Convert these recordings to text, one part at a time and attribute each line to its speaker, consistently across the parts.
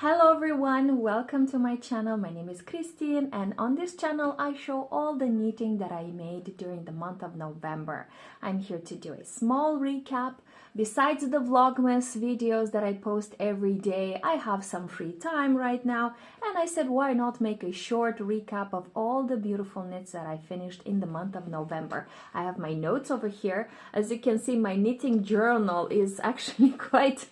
Speaker 1: Hello everyone, welcome to my channel. My name is Christine, and on this channel I show all the knitting that I made during the month of November. I'm here to do a small recap. Besides the Vlogmas videos that I post every day, I have some free time right now, and I said why not make a short recap of all the beautiful knits that I finished in the month of November. I have my notes over here. As you can see, my knitting journal is actually quite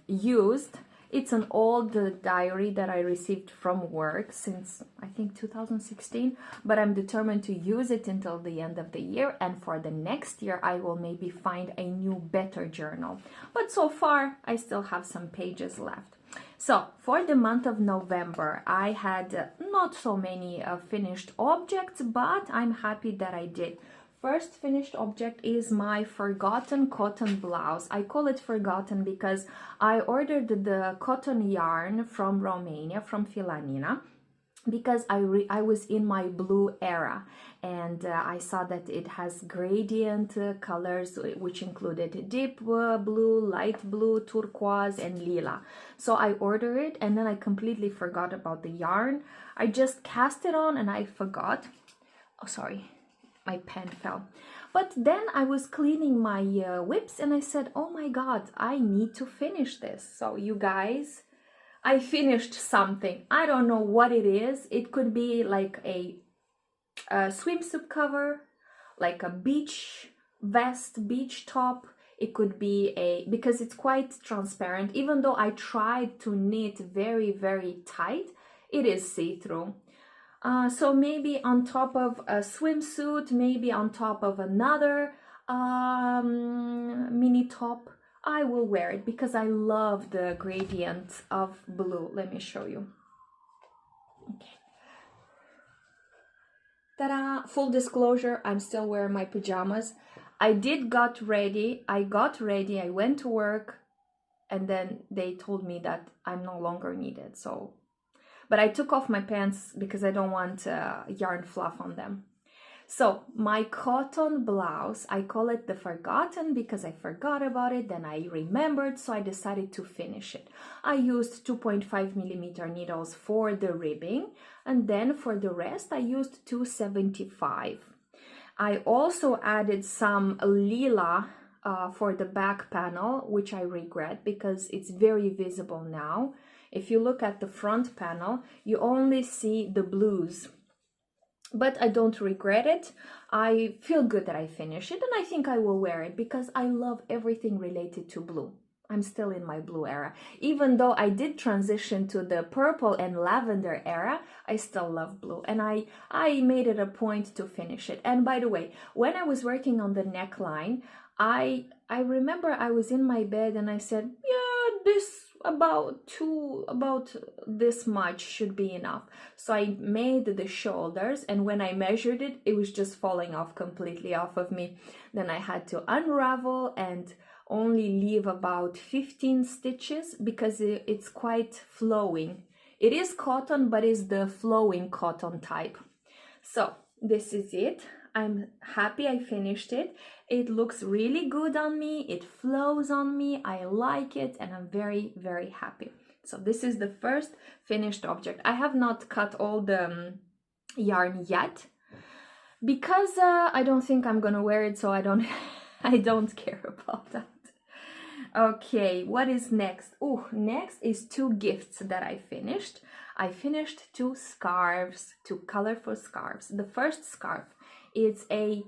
Speaker 1: used. It's an old diary that I received from work since I think 2016, but I'm determined to use it until the end of the year, and for the next year I will maybe find a new better journal. But so far I still have some pages left. So for the month of November I had not so many finished objects, but I'm happy that I did. First finished object is my Forgotten cotton blouse. I call it Forgotten because I ordered the cotton yarn from Romania, from Filanina, because I was in my blue era, and I saw that it has gradient colors, which included deep blue, light blue, turquoise, and lila. So I ordered it, and then I completely forgot about the yarn. I just cast it on and I forgot. Oh, sorry. My pen fell. But then I was cleaning my whips and I said, oh my god, I need to finish this. So you guys, I finished something. I don't know what it is. It could be like a swimsuit cover, like a beach vest, beach top. It could be because it's quite transparent. Even though I tried to knit very, very tight, it is see-through. So maybe on top of a swimsuit, maybe on top of another mini top, I will wear it because I love the gradient of blue. Let me show you. Okay. Ta-da! Full disclosure, I'm still wearing my pajamas. I got ready, I went to work, and then they told me that I'm no longer needed, so... But I took off my pants because I don't want yarn fluff on them. So my cotton blouse, I call it the Forgotten because I forgot about it, then I remembered, so I decided to finish it. I used 2.5mm needles for the ribbing, and then for the rest I used 275. I also added some lila for the back panel, which I regret because it's very visible now. If you look at the front panel, you only see the blues, but I don't regret it. I feel good that I finished it, and I think I will wear it because I love everything related to blue. I'm still in my blue era. Even though I did transition to the purple and lavender era, I still love blue, and I made it a point to finish it. And by the way, when I was working on the neckline, I remember I was in my bed and I said, yeah, this about this much should be enough. So I made the shoulders, and when I measured it, it was just falling off completely off of me. Then I had to unravel and only leave about 15 stitches because it's quite flowing. It is cotton, but it's the flowing cotton type. So this is it. I'm happy I finished it. It looks really good on me. It flows on me. I like it, and I'm very, very happy. So this is the first finished object. I have not cut all the yarn yet because I don't think I'm gonna wear it, so I don't care about that. Okay, what is next? Oh, next is two gifts that I finished. I finished two scarves, two colorful scarves. The first scarf is a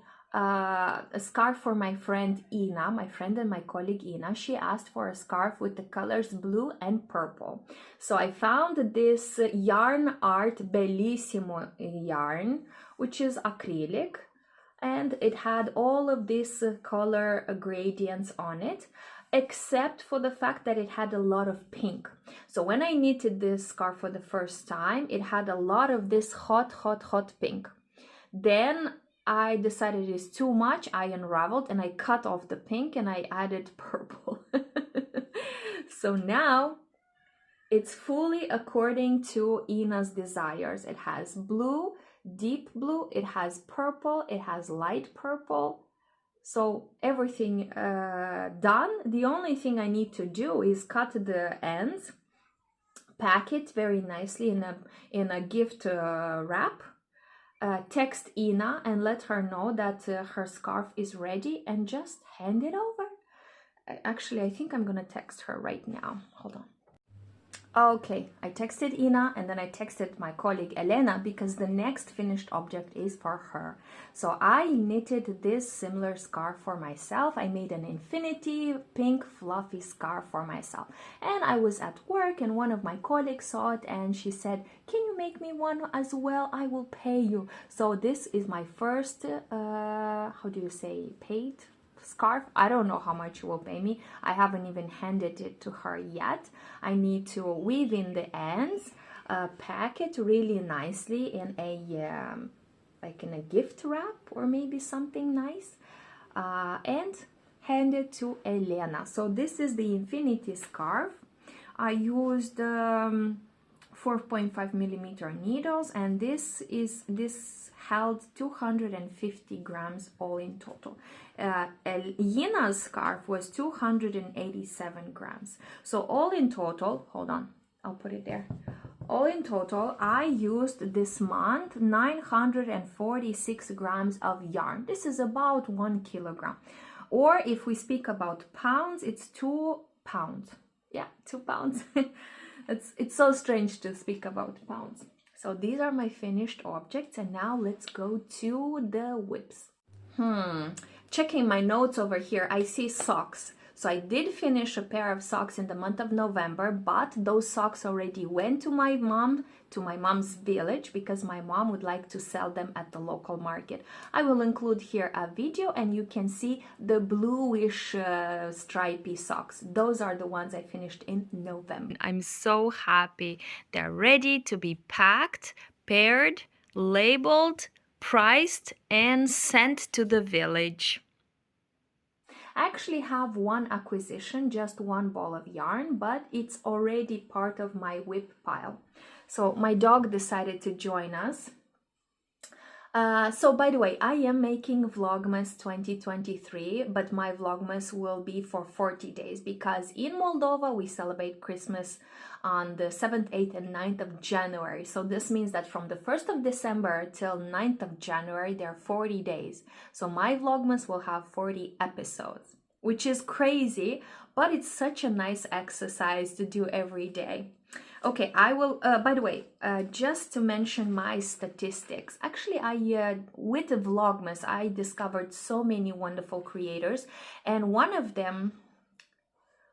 Speaker 1: scarf for my friend Ina, my friend and my colleague Ina. She asked for a scarf with the colors blue and purple. So I found this Yarn Art Bellissimo yarn, which is acrylic, and it had all of these color gradients on it, except for the fact that it had a lot of pink. So when I knitted this scarf for the first time, it had a lot of this hot pink. Then I decided it's too much. I unraveled and I cut off the pink and I added purple. So now it's fully according to Ina's desires. It has blue, deep blue, it has purple, it has light purple, So everything done. The only thing I need to do is cut the ends, pack it very nicely in a gift wrap, text Ina and let her know that her scarf is ready, and just hand it over. Actually, I think I'm gonna text her right now. Hold on. Okay, I texted Ina and then I texted my colleague Elena because the next finished object is for her. So I knitted this similar scarf for myself. I made an infinity pink fluffy scarf for myself. And I was at work and one of my colleagues saw it and she said, "Can you make me one as well? I will pay you." So this is my first, how do you say, paid scarf. I don't know how much she will pay me. I haven't even handed it to her yet. I need to weave in the ends, pack it really nicely in a like in a gift wrap or maybe something nice, and hand it to Elena. So this is the infinity scarf. I used 4.5 millimeter needles, and this held 250 grams all in total. Yina's scarf was 287 grams. So all in total, hold on, I'll put it there. All in total, I used this month 946 grams of yarn. This is about 1 kilogram. Or if we speak about pounds, it's 2 pounds. Yeah, 2 pounds. It's so strange to speak about pounds. So these are my finished objects, and now let's go to the whips. Checking my notes over here, I see socks. So I did finish a pair of socks in the month of November, but those socks already went to my mom's village because my mom would like to sell them at the local market. I will include here a video and you can see the bluish stripy socks. Those are the ones I finished in November. I'm so happy. They're ready to be packed, paired, labeled, priced, and sent to the village. I actually have one acquisition, just one ball of yarn, but it's already part of my whip pile. So my dog decided to join us. So by the way, I am making Vlogmas 2023, but my Vlogmas will be for 40 days because in Moldova we celebrate Christmas on the 7th, 8th and 9th of January. So this means that from the 1st of December till 9th of January, there are 40 days. So my Vlogmas will have 40 episodes, which is crazy, but it's such a nice exercise to do every day. Okay, I will, by the way, just to mention my statistics. Actually, with the Vlogmas, I discovered so many wonderful creators, and one of them,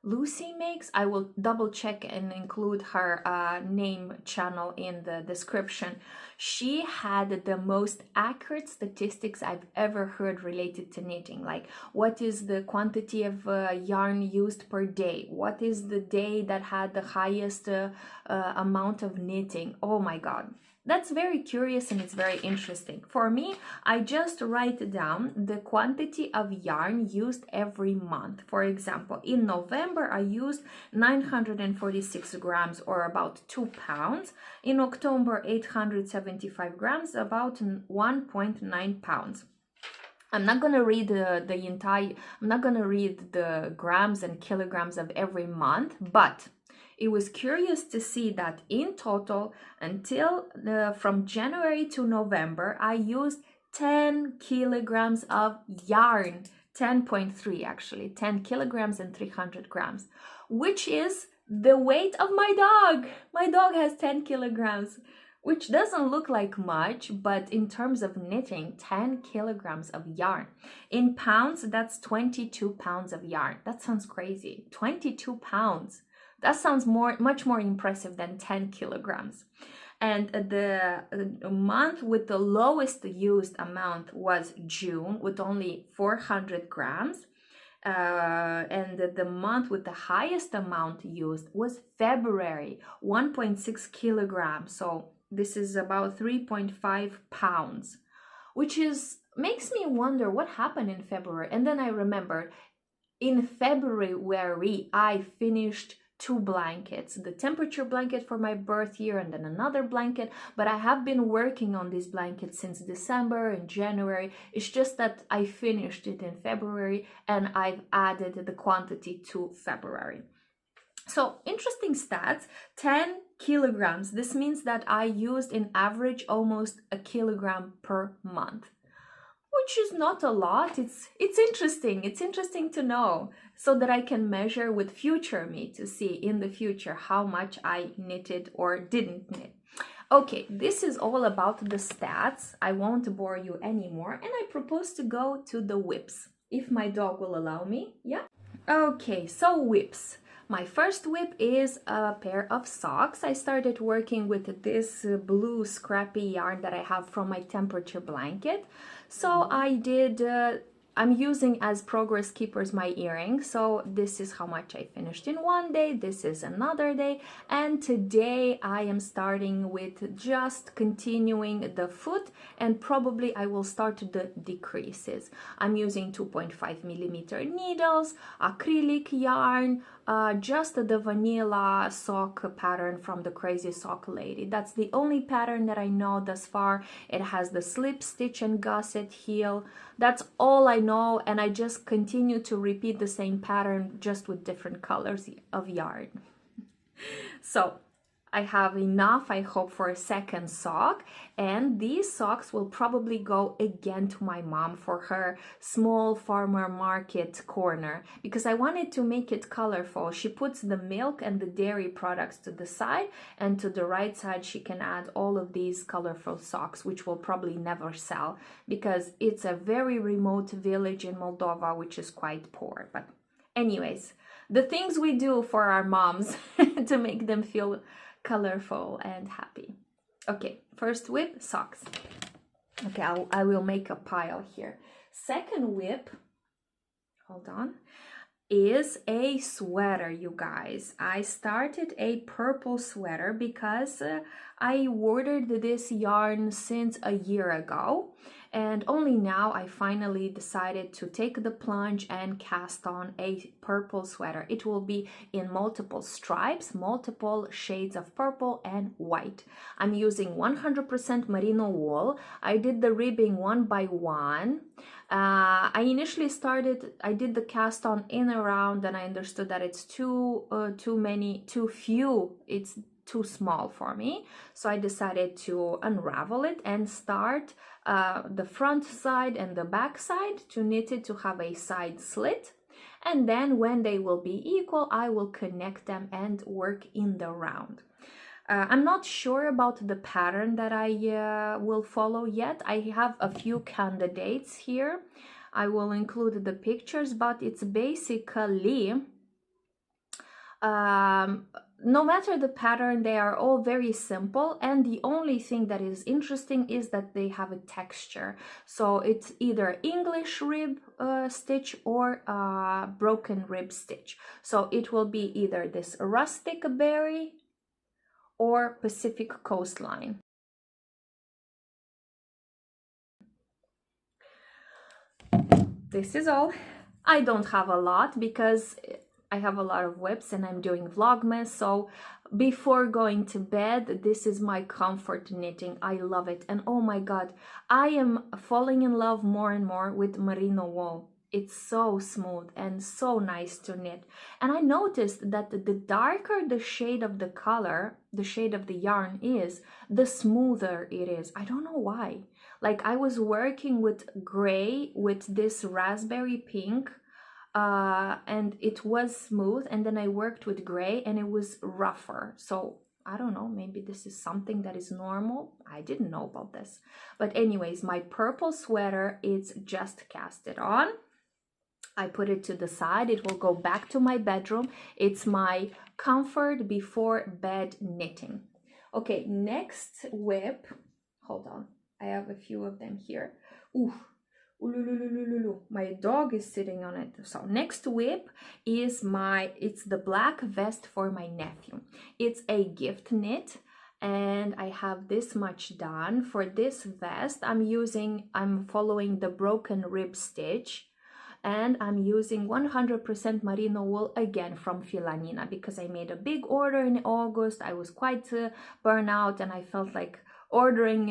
Speaker 1: Lucy Makes, I will double check and include her name channel in the description. She had the most accurate statistics I've ever heard related to knitting, like what is the quantity of yarn used per day, what is the day that had the highest amount of knitting. Oh my god, that's very curious and it's very interesting. For me, I just write down the quantity of yarn used every month. For example, in November, I used 946 grams or about 2 pounds. In October, 875 grams, about 1.9 pounds. I'm not gonna read I'm not gonna read the grams and kilograms of every month, but it was curious to see that in total, until from January to November, I used 10 kilograms of yarn, 10.3 actually, 10 kilograms and 300 grams, which is the weight of my dog. My dog has 10 kilograms, which doesn't look like much, but in terms of knitting, 10 kilograms of yarn. In pounds, that's 22 pounds of yarn. That sounds crazy, 22 pounds. That sounds much more impressive than 10 kilograms. And the month with the lowest used amount was June with only 400 grams. And the month with the highest amount used was February, 1.6 kilograms. So this is about 3.5 pounds, which makes me wonder what happened in February. And then I remembered in February I finished two blankets, the temperature blanket for my birth year and then another blanket, but I have been working on this blanket since December and January. It's just that I finished it in February and I've added the quantity to February. So interesting stats, 10 kilograms. This means that I used in average almost a kilogram per month, which is not a lot. It's interesting. It's interesting to know so that I can measure with future me to see in the future how much I knitted or didn't knit. Okay, this is all about the stats. I won't bore you anymore, and I propose to go to the whips, if my dog will allow me. Yeah? Okay, so whips. My first whip is a pair of socks. I started working with this blue scrappy yarn that I have from my temperature blanket. So I'm using as progress keepers my earrings. So this is how much I finished in one day. This is another day. And today I am starting with just continuing the foot, and probably I will start the decreases. I'm using 2.5 millimeter needles, acrylic yarn, just the vanilla sock pattern from the Crazy Sock Lady. That's the only pattern that I know thus far. It has the slip stitch and gusset heel. That's all I know, and I just continue to repeat the same pattern just with different colors of yarn. So I have enough, I hope, for a second sock, and these socks will probably go again to my mom for her small farmer market corner, because I wanted to make it colorful. She puts the milk and the dairy products to the side, and to the right side she can add all of these colorful socks, which will probably never sell because it's a very remote village in Moldova, which is quite poor. But anyways, the things we do for our moms to make them feel colorful and happy. Okay, first whip, socks. Okay, I will make a pile here. Second whip, hold on, is a sweater, you guys. I started a purple sweater because I ordered this yarn since a year ago, and only now I finally decided to take the plunge and cast on a purple sweater. It will be in multiple stripes, multiple shades of purple and white. I'm using 100% merino wool. I did the ribbing one by one. I initially I did the cast on in a round, and I understood that it's too few, it's too small for me. So I decided to unravel it and start the front side and the back side to knit it to have a side slit. And then when they will be equal, I will connect them and work in the round. I'm not sure about the pattern that I will follow yet. I have a few candidates here. I will include the pictures, but it's basically, no matter the pattern, they are all very simple, and the only thing that is interesting is that they have a texture. So it's either English rib stitch or broken rib stitch. So it will be either this rustic berry or Pacific coastline. This is all. I don't have a lot because I have a lot of whips and I'm doing Vlogmas, so before going to bed, this is my comfort knitting. I love it, and oh my god, I am falling in love more and more with merino wool. It's so smooth and so nice to knit. And I noticed that the darker the shade of the color, the shade of the yarn is, the smoother it is. I don't know why. Like, I was working with gray with this raspberry pink, and it was smooth, and then I worked with gray and it was rougher. So I don't know, maybe this is something that is normal. I didn't know about this. But anyways, my purple sweater, it's just casted on. I put it to the side. It will go back to my bedroom. It's my comfort before bed knitting. Okay, next whip. Hold on. I have a few of them here. Ooh. My dog is sitting on it. So next whip is it's the black vest for my nephew. It's a gift knit, and I have this much done. For this vest, I'm following the broken rib stitch. and I'm using 100% merino wool again from Filanina because I made a big order in August. I was quite burnt out and I felt like ordering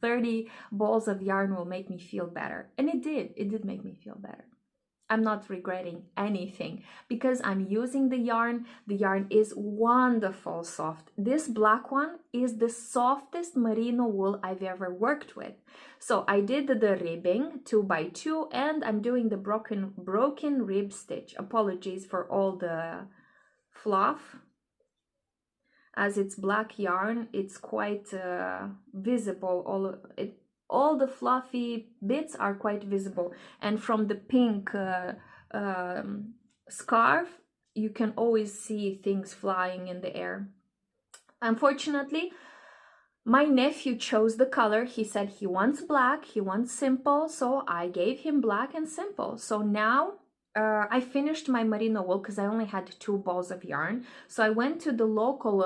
Speaker 1: 30 balls of yarn will make me feel better, and it did make me feel better. I'm not regretting anything because I'm using the yarn. The yarn is wonderful soft. This black one is the softest merino wool I've ever worked with. So I did the ribbing 2x2 and I'm doing the broken rib stitch. Apologies for all the fluff. As it's black yarn, it's quite visible. All the fluffy bits are quite visible, and from the pink scarf you can always see things flying in the air. Unfortunately, my nephew chose the color. He said he wants black, he wants simple, so I gave him black and simple. So now I finished my merino wool because I only had 2 balls of yarn. So I went to the local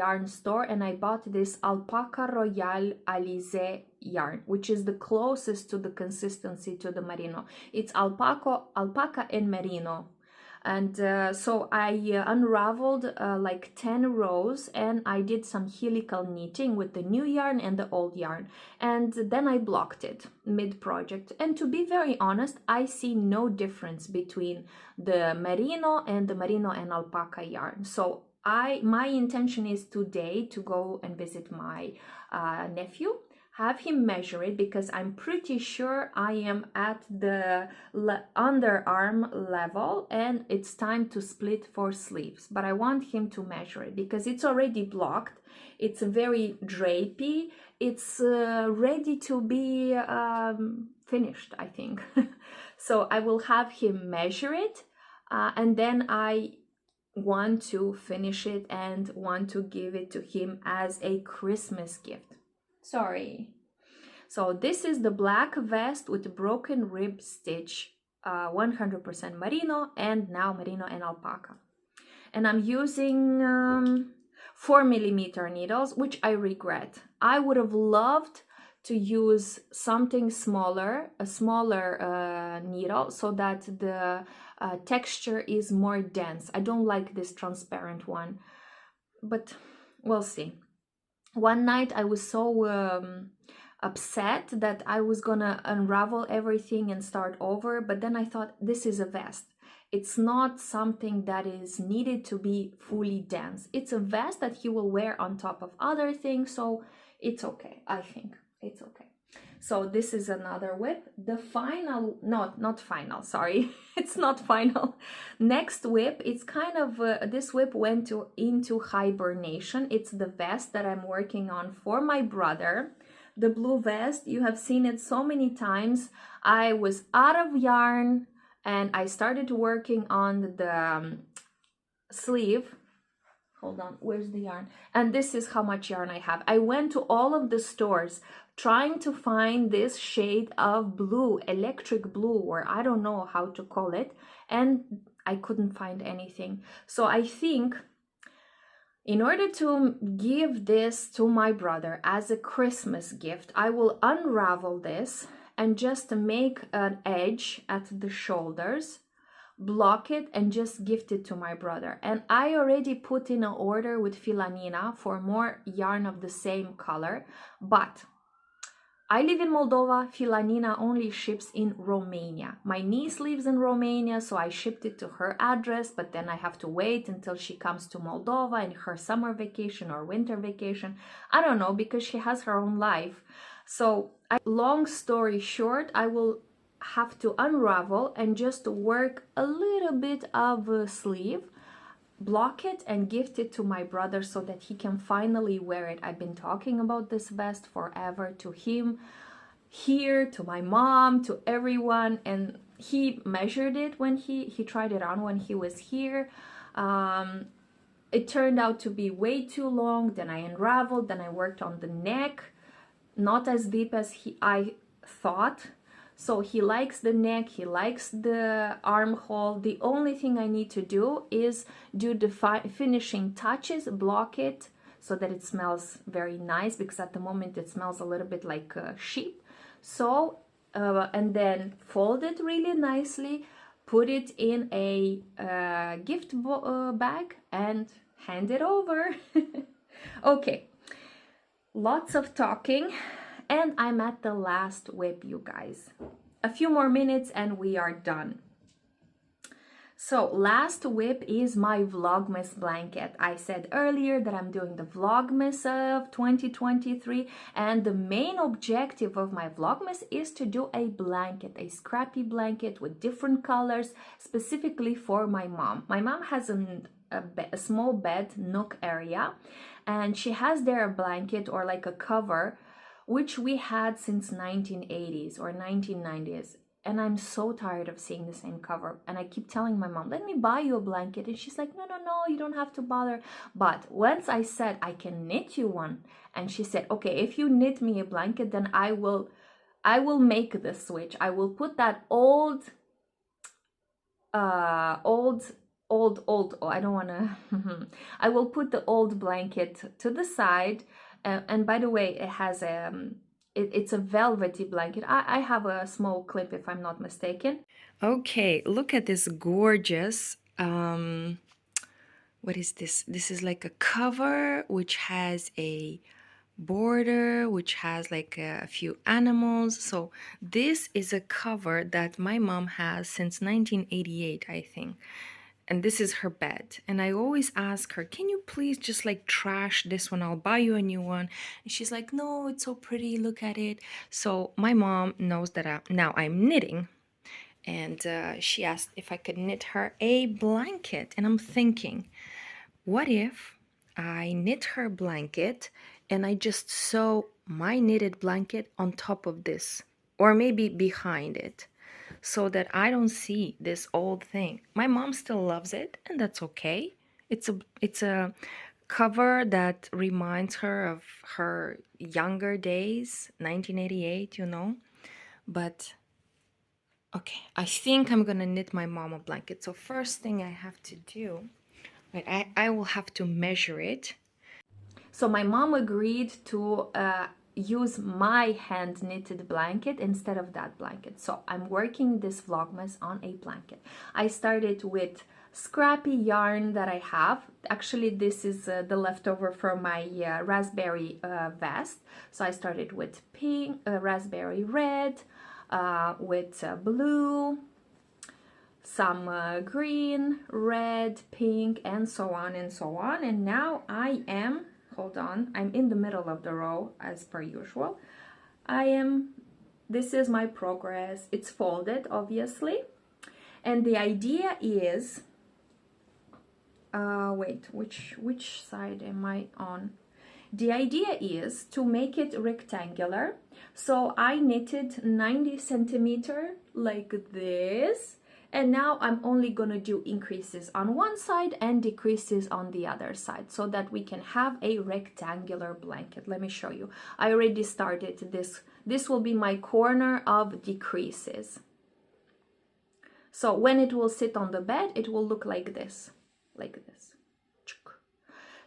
Speaker 1: yarn store and I bought this Alpaca Royale Alize yarn, which is the closest to the consistency to the merino. It's alpaca and merino. And so I unraveled like 10 rows and I did some helical knitting with the new yarn and the old yarn, and then I blocked it mid-project. And to be very honest, I see no difference between the merino and alpaca yarn. So my intention is today to go and visit my nephew, have him measure it, because I'm pretty sure I am at the underarm level and it's time to split for sleeves. But I want him to measure it because it's already blocked. It's very drapey. It's ready to be finished, I think. So I will have him measure it and then I want to finish it and want to give it to him as a Christmas gift. Sorry. So this is the black vest with broken rib stitch, 100% merino, and now merino and alpaca. And I'm using 4mm needles, which I regret. I would have loved to use something smaller, a smaller needle, so that the texture is more dense. I don't like this transparent one, but we'll see. One night I was so upset that I was gonna unravel everything and start over, but then I thought, this is a vest. It's not something that is needed to be fully dense. It's a vest that he will wear on top of other things, so it's okay. I think it's okay. So this is another whip. The final, not final, sorry. It's not final. Next whip, it's kind of, this whip went into hibernation. It's the vest that I'm working on for my brother. The blue vest, you have seen it so many times. I was out of yarn and I started working on the sleeve. Hold on, where's the yarn? And this is how much yarn I have. I went to all of the stores trying to find this shade of blue, electric blue, or I don't know how to call it, and I couldn't find anything. So I think in order to give this to my brother as a Christmas gift, I will unravel this and just make an edge at the shoulders, block it, and just gift it to my brother. And I already put in an order with Filanina for more yarn of the same color, but I live in Moldova. Filanina only ships in Romania. My niece lives in Romania, so I shipped it to her address, but then I have to wait until she comes to Moldova in her summer vacation or winter vacation. I don't know, because she has her own life. So long story short, I will have to unravel and just work a little bit of a sleeve, block it, and gift it to my brother so that he can finally wear it. I've been talking about this vest forever to him, here, to my mom, to everyone, and he measured it when he tried it on when he was here. It turned out to be way too long. Then I unraveled, then I worked on the neck, not as deep as I thought. So he likes the neck, he likes the armhole. The only thing I need to do is do the finishing touches, block it so that it smells very nice, because at the moment it smells a little bit like sheep. So, and then fold it really nicely, put it in a gift bag, and hand it over. Okay, lots of talking, and I'm at the last whip, you guys. A few more minutes and we are done. So last whip is my Vlogmas blanket. I said earlier that I'm doing the Vlogmas of 2023, and the main objective of my Vlogmas is to do a blanket, a scrappy blanket with different colors, specifically for my mom. My mom has a small bed nook area, and she has there a blanket or like a cover which we had since 1980s or 1990s. And I'm so tired of seeing the same cover. And I keep telling my mom, let me buy you a blanket. And she's like, no, no, no, you don't have to bother. But once I said, I can knit you one. And she said, okay, if you knit me a blanket, then I will make the switch. I will put that old, I don't want to, I will put the old blanket to the side. And by the way, it has it's a velvety blanket. I have a small clip if I'm not mistaken. Okay, look at this gorgeous, what is this? This is like a cover which has a border, which has like a few animals. So this is a cover that my mom has since 1988, I think. And this is her bed. And I always ask her, can you please just like trash this one? I'll buy you a new one. And she's like, no, it's so pretty. Look at it. So my mom knows that now I'm knitting. And she asked if I could knit her a blanket. And I'm thinking, what if I knit her blanket and I just sew my knitted blanket on top of this, or maybe behind it, so that I don't see this old thing. My mom still loves it, and that's okay. It's a cover that reminds her of her younger days, 1988, you know. But okay, I think I'm gonna knit my mom a blanket. So first thing I have to do, right, I will have to measure it. So my mom agreed to use my hand knitted blanket instead of that blanket. So I'm working this Vlogmas on a blanket. I started with scrappy yarn that I have. Actually, this is the leftover from my raspberry vest. So I started with pink, raspberry red, with blue, some green, red, pink, and so on and so on. And now I am, hold on, I'm in the middle of the row as per usual. This is my progress. It's folded, obviously. And the idea is, wait, which side am I on? The idea is to make it rectangular. So I knitted 90 centimeter like this. And now I'm only gonna do increases on one side and decreases on the other side so that we can have a rectangular blanket. Let me show you. I already started this. This will be my corner of decreases. So when it will sit on the bed, it will look like this, like this.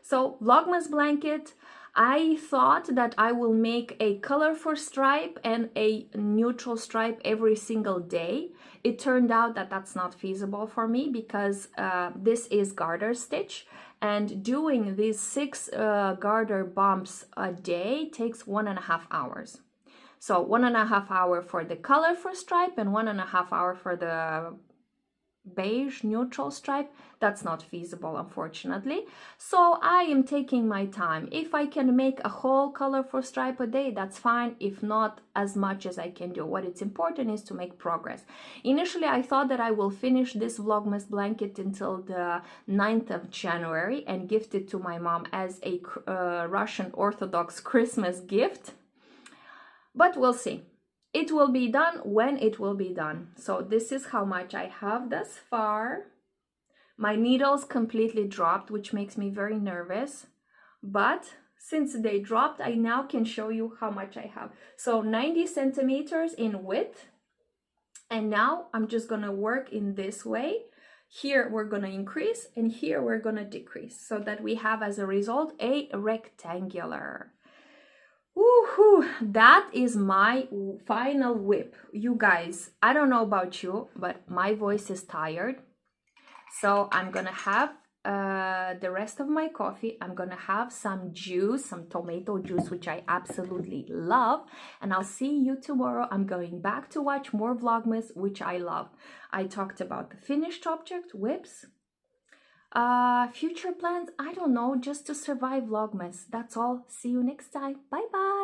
Speaker 1: So Vlogmas blanket, I thought that I will make a colorful stripe and a neutral stripe every single day. It turned out that that's not feasible for me because this is garter stitch, and doing these 6 garter bumps a day takes 1.5 hours. So 1.5 hours for the colorful stripe and 1.5 hours for the beige neutral stripe. That's not feasible, unfortunately. So I am taking my time. If I can make a whole colorful stripe a day, that's fine. If not, as much as I can do. What is important is to make progress. Initially, I thought that I will finish this Vlogmas blanket until the 9th of January and gift it to my mom as a Russian Orthodox Christmas gift. But we'll see. It will be done when it will be done. So this is how much I have thus far. My needles completely dropped, which makes me very nervous. But since they dropped, I now can show you how much I have. So 90 centimeters in width. And now I'm just gonna work in this way. Here we're gonna increase and here we're gonna decrease so that we have as a result a rectangular. Woohoo! That is my final whip. You guys, I don't know about you, but my voice is tired. So I'm gonna have the rest of my coffee. I'm gonna have some juice, some tomato juice, which I absolutely love. And I'll see you tomorrow. I'm going back to watch more Vlogmas, which I love. I talked about the finished object, whips. Future plans, I don't know, just to survive Vlogmas. That's all. See you next time. Bye bye.